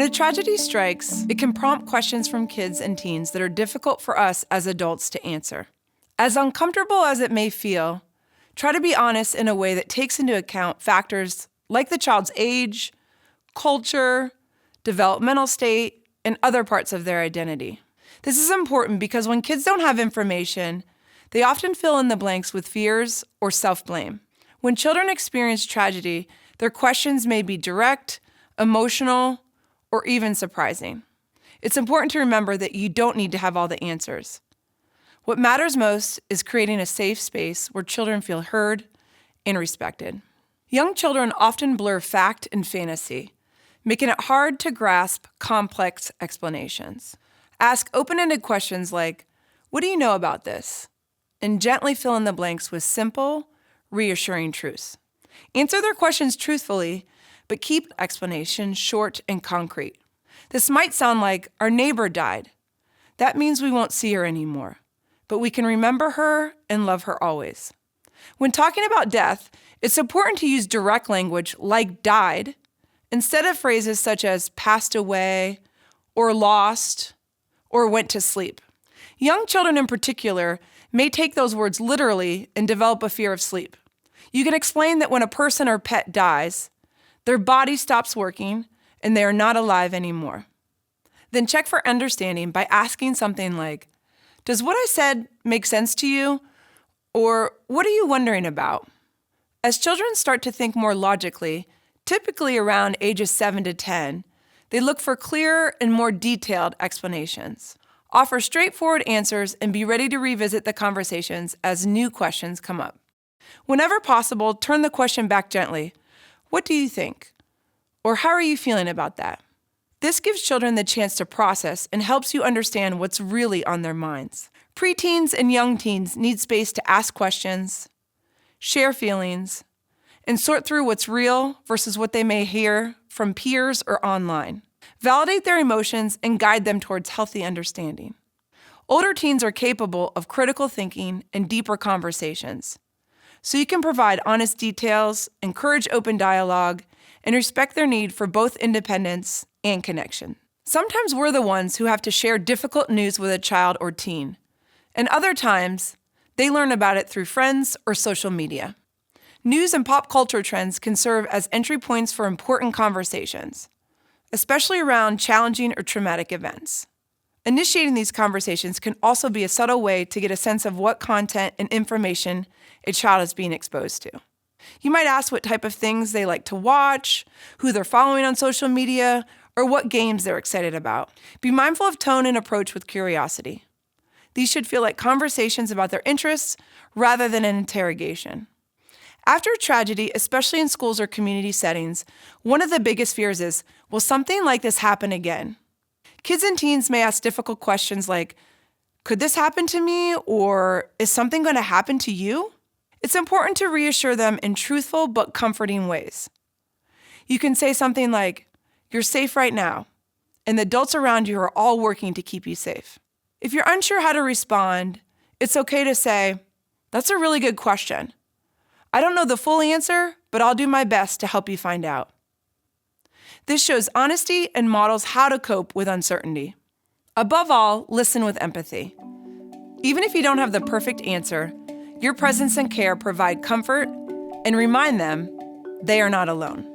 a tragedy strikes, it can prompt questions from kids and teens that are difficult for us as adults to answer. As uncomfortable as it may feel, try to be honest in a way that takes into account factors like the child's age, culture, developmental state, and other parts of their identity. This is important because when kids don't have information, they often fill in the blanks with fears or self-blame. When children experience tragedy, their questions may be direct, emotional, or even surprising. It's important to remember that you don't need to have all the answers. What matters most is creating a safe space where children feel heard and respected. Young children often blur fact and fantasy, making it hard to grasp complex explanations. Ask open-ended questions like, "What do you know about this?" and gently fill in the blanks with simple, reassuring truths. Answer their questions truthfully, but keep explanations short and concrete. This might sound like, "Our neighbor died. That means we won't see her anymore, but we can remember her and love her always." When talking about death, it's important to use direct language like died instead of phrases such as passed away or lost or went to sleep. Young children in particular may take those words literally and develop a fear of sleep. You can explain that when a person or pet dies, their body stops working and they are not alive anymore. Then check for understanding by asking something like, "Does what I said make sense to you?" Or, "What are you wondering about?" As children start to think more logically, typically around ages 7 to 10, they look for clearer and more detailed explanations. Offer straightforward answers and be ready to revisit the conversations as new questions come up. Whenever possible, turn the question back gently. "What do you think?" Or, "How are you feeling about that?" This gives children the chance to process and helps you understand what's really on their minds. Preteens and young teens need space to ask questions, share feelings, and sort through what's real versus what they may hear from peers or online. Validate their emotions and guide them towards healthy understanding. Older teens are capable of critical thinking and deeper conversations, so you can provide honest details, encourage open dialogue, and respect their need for both independence and connection. Sometimes we're the ones who have to share difficult news with a child or teen, and other times they learn about it through friends or social media. News and pop culture trends can serve as entry points for important conversations, especially around challenging or traumatic events. Initiating these conversations can also be a subtle way to get a sense of what content and information a child is being exposed to. You might ask what type of things they like to watch, who they're following on social media, or what games they're excited about. Be mindful of tone and approach with curiosity. These should feel like conversations about their interests rather than an interrogation. After a tragedy, especially in schools or community settings, one of the biggest fears is, will something like this happen again? Kids and teens may ask difficult questions like, could this happen to me? Or is something going to happen to you? It's important to reassure them in truthful but comforting ways. You can say something like, you're safe right now, and the adults around you are all working to keep you safe. If you're unsure how to respond, it's okay to say, that's a really good question. I don't know the full answer, but I'll do my best to help you find out. This shows honesty and models how to cope with uncertainty. Above all, listen with empathy. Even if you don't have the perfect answer, your presence and care provide comfort and remind them they are not alone.